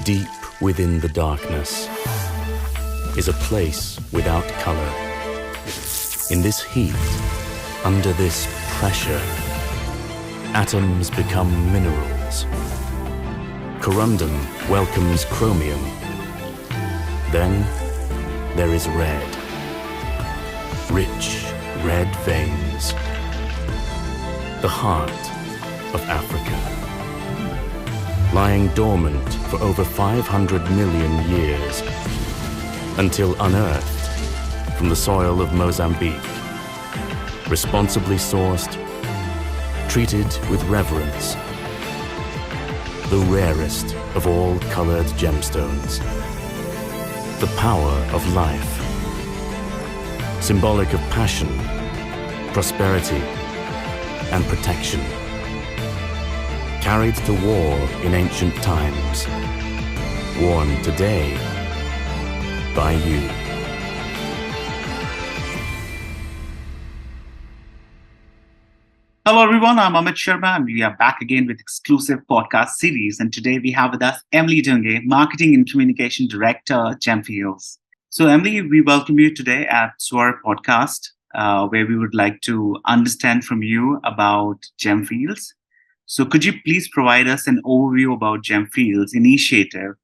Deep within the darkness is a place without color. In this heat, under this pressure, atoms become minerals. Corundum welcomes chromium. Then there is red. Rich red veins. The heart of Africa. Lying dormant for over 500 million years, until unearthed from the soil of Mozambique, responsibly sourced, treated with reverence, the rarest of all colored gemstones, the power of life, symbolic of passion, prosperity, and protection. Carried to war in ancient times, worn today by you. Hello everyone, I'm Amit Sharma and we are back again with exclusive podcast series. And today we have with us Emily Dungey, Marketing and Communication Director, Gemfields. So Emily, we welcome you today at SVAR podcast, where we would like to understand from you about Gemfields. So could you please provide us an overview about Gemfields initiative,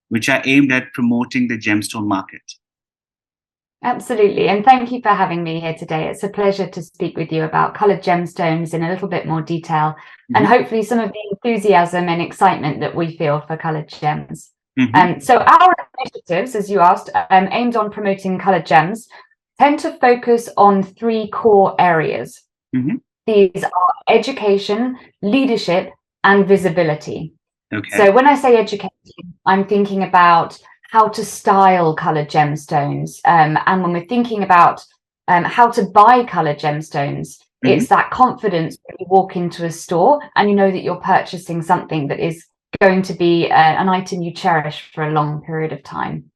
which are aimed at promoting the gemstone market? Absolutely. And thank you for having me here today. It's a pleasure to speak with you about coloured gemstones in a little bit more detail, and hopefully some of the enthusiasm and excitement that we feel for coloured gems. So our initiatives, as you asked, aimed on promoting coloured gems, tend to focus on three core areas. These are education, leadership, and visibility. Okay. So when I say education, I'm thinking about how to style coloured gemstones. And when we're thinking about how to buy coloured gemstones, it's that confidence that you walk into a store and you know that you're purchasing something that is going to be an item you cherish for a long period of time.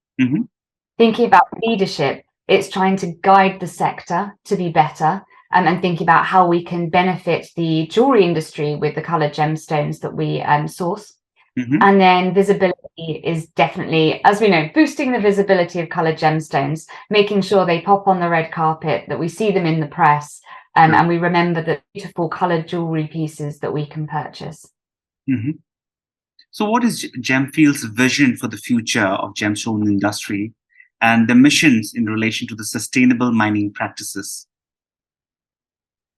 Thinking about leadership, it's trying to guide the sector to be better. And thinking about how we can benefit the jewellery industry with the coloured gemstones that we source. And then visibility is definitely, as we know, boosting the visibility of coloured gemstones, making sure they pop on the red carpet, that we see them in the press, and we remember the beautiful coloured jewellery pieces that we can purchase. So what is Gemfields' vision for the future of gemstone industry and the missions in relation to the sustainable mining practices?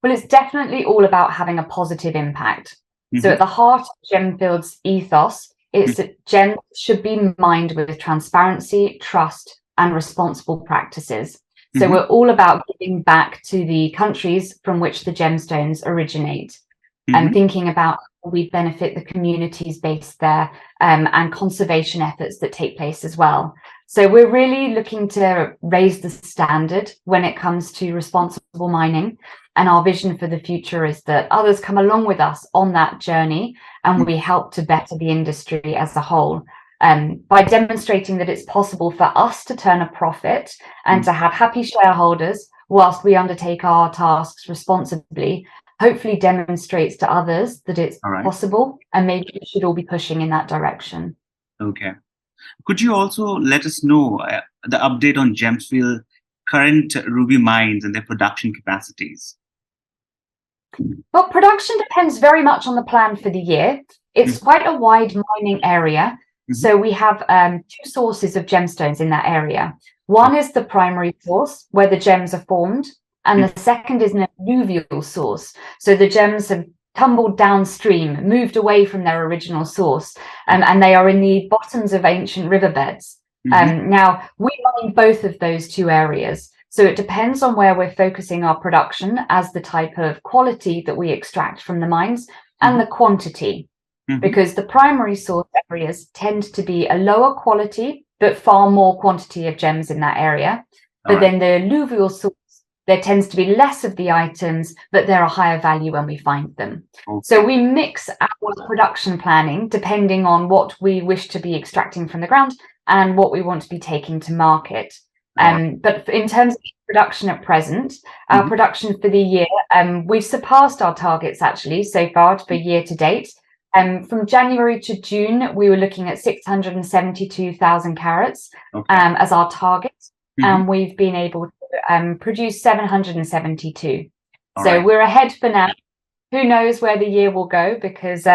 Well, it's definitely all about having a positive impact. So at the heart of Gemfields' ethos, it's that gems should be mined with transparency, trust, and responsible practices. So we're all about giving back to the countries from which the gemstones originate, and thinking about how we benefit the communities based there, and conservation efforts that take place as well. So we're really looking to raise the standard when it comes to responsible mining. And our vision for the future is that others come along with us on that journey and we help to better the industry as a whole, by demonstrating that it's possible for us to turn a profit and to have happy shareholders whilst we undertake our tasks responsibly. Hopefully demonstrates to others that it's possible, and maybe we should all be pushing in that direction. Okay. Could you also let us know the update on Gemfields' current ruby mines and their production capacities? Well, production depends very much on the plan for the year. It's quite a wide mining area. So we have two sources of gemstones in that area. One is the primary source where the gems are formed, and the second is an alluvial source. So the gems have tumbled downstream, moved away from their original source, and they are in the bottoms of ancient riverbeds. Now, we mine both of those two areas. So it depends on where we're focusing our production as the type of quality that we extract from the mines and the quantity, because the primary source areas tend to be a lower quality, but far more quantity of gems in that area. But then the alluvial source, there tends to be less of the items, but they're a higher value when we find them. So we mix our production planning depending on what we wish to be extracting from the ground and what we want to be taking to market. But in terms of production at present, our production for the year, we've surpassed our targets actually so far for year to date. From January to June, we were looking at 672,000 carats as our target, and we've been able to produce 772. So we're ahead for now. Who knows where the year will go, because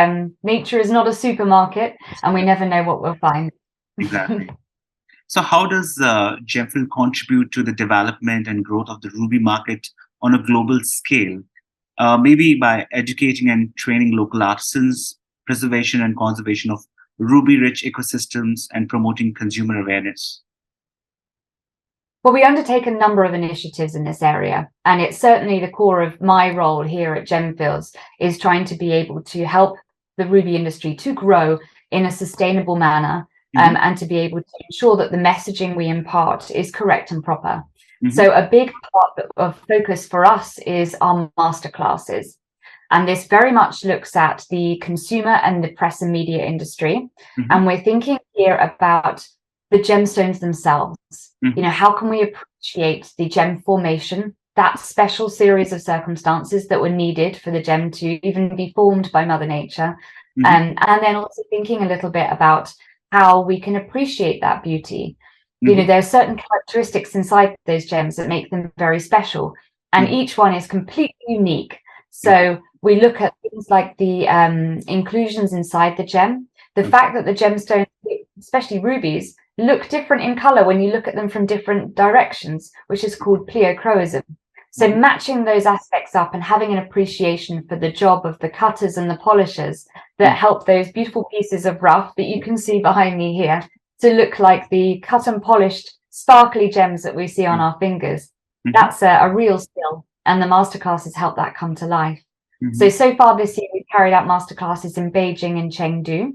nature is not a supermarket and we never know what we'll find. Exactly. So how does Gemfield contribute to the development and growth of the ruby market on a global scale? Maybe by educating and training local artisans, preservation and conservation of ruby-rich ecosystems, and promoting consumer awareness. Well, we undertake a number of initiatives in this area, and it's certainly the core of my role here at Gemfields, is trying to be able to help the ruby industry to grow in a sustainable manner, and to be able to ensure that the messaging we impart is correct and proper. So a big part of focus for us is our masterclasses. And this very much looks at the consumer and the press and media industry. And we're thinking here about the gemstones themselves. You know, how can we appreciate the gem formation, that special series of circumstances that were needed for the gem to even be formed by Mother Nature? And then also thinking a little bit about how we can appreciate that beauty. You know, there are certain characteristics inside those gems that make them very special, and each one is completely unique. So we look at things like the inclusions inside the gem, the fact that the gemstones, especially rubies, look different in color when you look at them from different directions, which is called pleochroism. So matching those aspects up and having an appreciation for the job of the cutters and the polishers that help those beautiful pieces of rough that you can see behind me here to look like the cut and polished sparkly gems that we see on our fingers. That's a real skill, and the masterclasses help that come to life. So far this year, we've carried out masterclasses in Beijing and Chengdu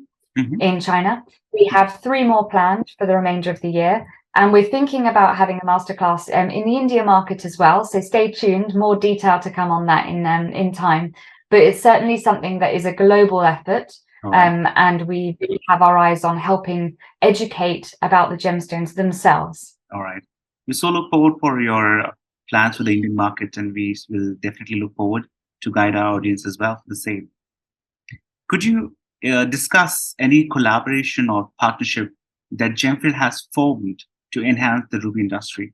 in China. We have 3 more planned for the remainder of the year, and we're thinking about having a masterclass in the India market as well. So stay tuned, more detail to come on that in time. But it's certainly something that is a global effort. And we really have our eyes on helping educate about the gemstones themselves. All right. We so look forward for your plans for the Indian market, and we will definitely look forward to guide our audience as well for the same. Could you discuss any collaboration or partnership that Gemfield has formed to enhance the ruby industry?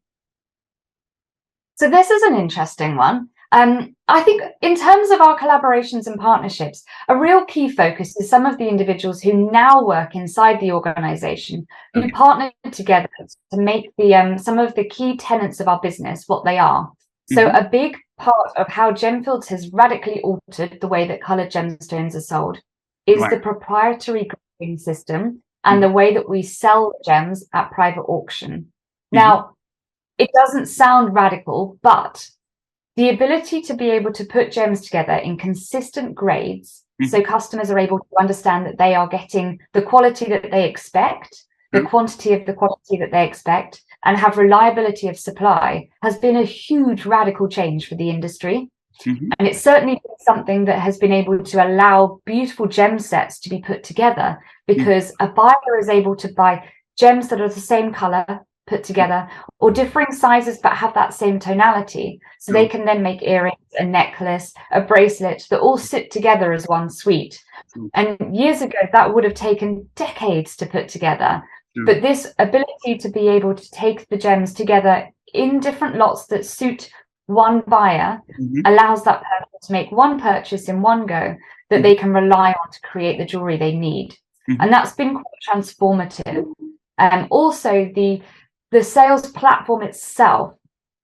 So this is an interesting one. I think in terms of our collaborations and partnerships, a real key focus is some of the individuals who now work inside the organization, who partner together to make the some of the key tenets of our business what they are. So a big part of how Gemfields has radically altered the way that coloured gemstones are sold is the proprietary grading system and the way that we sell gems at private auction. Now, it doesn't sound radical, but the ability to be able to put gems together in consistent grades, so customers are able to understand that they are getting the quality that they expect, the quantity of the quality that they expect, and have reliability of supply, has been a huge radical change for the industry. And it's certainly something that has been able to allow beautiful gem sets to be put together, because a buyer is able to buy gems that are the same color put together, or differing sizes but have that same tonality, so they can then make earrings, a necklace, a bracelet that all sit together as one suite. And years ago that would have taken decades to put together, but this ability to be able to take the gems together in different lots that suit one buyer allows that person to make one purchase in one go that they can rely on to create the jewelry they need. And that's been quite transformative. Also, the sales platform itself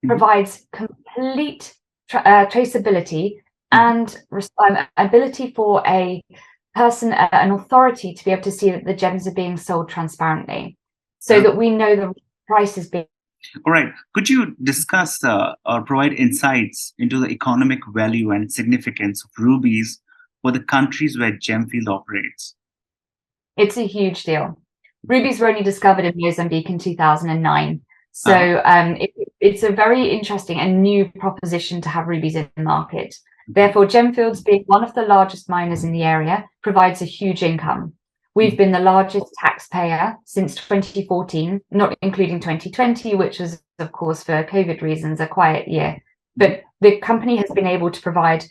provides complete traceability and ability for a person, an authority, to be able to see that the gems are being sold transparently, so that we know the price is being. All right. Could you discuss or provide insights into the economic value and significance of rubies for the countries where Gemfield operates? It's a huge deal. Rubies were only discovered in Mozambique in 2009. So it's a very interesting and new proposition to have rubies in the market. Therefore, Gemfields, being one of the largest miners in the area, provides a huge income. We've been the largest taxpayer since 2014, not including 2020, which was, of course, for COVID reasons, a quiet year. But the company has been able to provide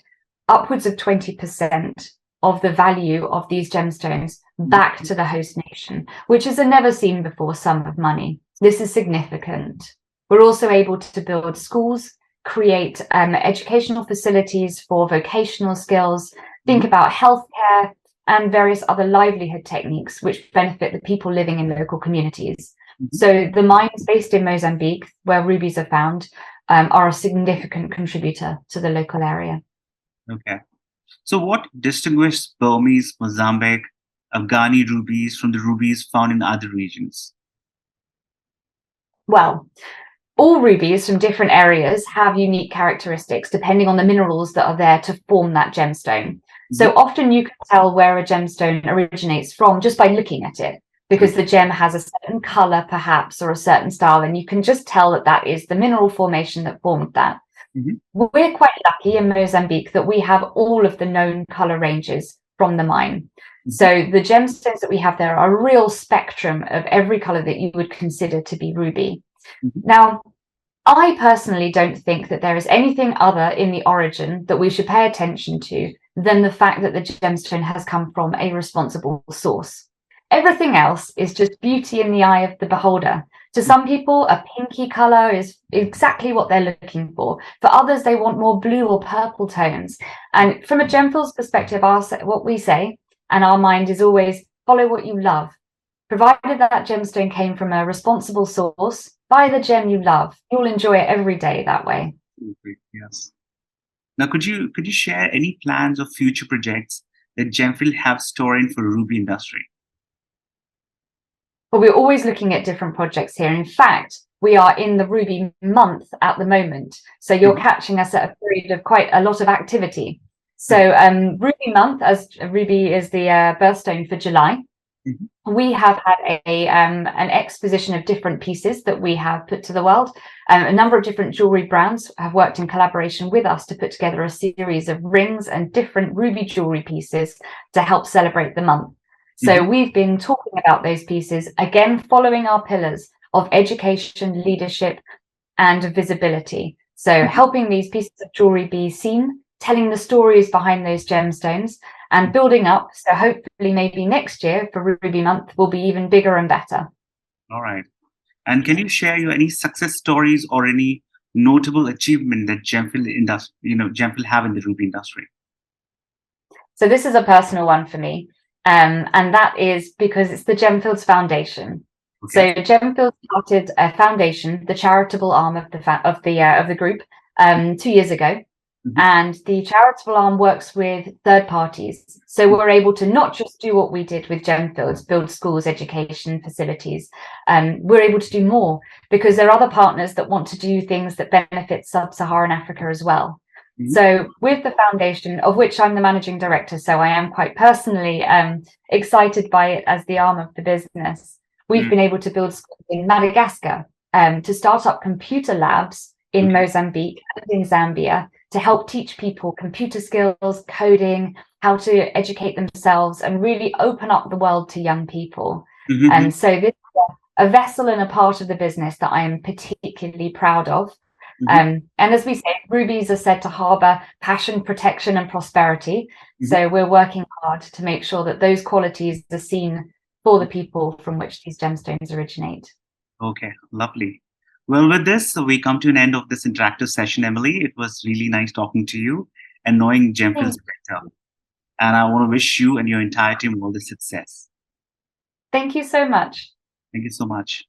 upwards of 20% of the value of these gemstones back to the host nation, which is a never seen before sum of money. This is significant. We're also able to build schools, create educational facilities for vocational skills, think about healthcare and various other livelihood techniques which benefit the people living in local communities. So the mines based in Mozambique, where rubies are found, are a significant contributor to the local area. Okay. So what distinguishes Burmese, Mozambique, Afghani rubies from the rubies found in other regions? Well, all rubies from different areas have unique characteristics depending on the minerals that are there to form that gemstone. So often you can tell where a gemstone originates from just by looking at it, because the gem has a certain color perhaps or a certain style, and you can just tell that that is the mineral formation that formed that. We're quite lucky in Mozambique that we have all of the known color ranges from the mine. So the gemstones that we have there are a real spectrum of every color that you would consider to be ruby. Now, I personally don't think that there is anything other in the origin that we should pay attention to than the fact that the gemstone has come from a responsible source. Everything else is just beauty in the eye of the beholder. To some people, a pinky color is exactly what they're looking for. For others, they want more blue or purple tones. And from a Gemfields perspective, what we say, and our mind is always follow what you love. Provided that gemstone came from a responsible source, buy the gem you love. You'll enjoy it every day that way. Yes. Now, could you share any plans or future projects that Gemfield have storing for ruby industry? Well, we're always looking at different projects here. In fact, we are in the Ruby month at the moment. So you're catching us at a period of quite a lot of activity. So Ruby month, as ruby is the birthstone for July, we have had an exposition of different pieces that we have put to the world. A number of different jewellery brands have worked in collaboration with us to put together a series of rings and different ruby jewellery pieces to help celebrate the month. So we've been talking about those pieces, again, following our pillars of education, leadership, and visibility. So helping these pieces of jewellery be seen, telling the stories behind those gemstones, and building up. So hopefully maybe next year for Ruby Month will be even bigger and better. All right. And can you share any success stories or any notable achievement that Gemfield have in the ruby industry? So this is a personal one for me. And that is because it's the Gemfields Foundation. So Gemfields started a foundation, the charitable arm of the group, 2 years ago, and the charitable arm works with third parties. So we're able to not just do what we did with Gemfields, build schools, education facilities. We're able to do more because there are other partners that want to do things that benefit sub-Saharan Africa as well. So with the foundation, of which I'm the managing director, so I am quite personally excited by it as the arm of the business, we've been able to build schools in Madagascar, to start up computer labs in Mozambique and in Zambia to help teach people computer skills, coding, how to educate themselves and really open up the world to young people. And so this is a vessel and a part of the business that I am particularly proud of. And as we say, rubies are said to harbour passion, protection and prosperity. So we're working hard to make sure that those qualities are seen for the people from which these gemstones originate. Okay, lovely. Well, with this, we come to an end of this interactive session, Emily. It was really nice talking to you and knowing Gemfields better. And I want to wish you and your entire team all the success. Thank you so much. Thank you so much.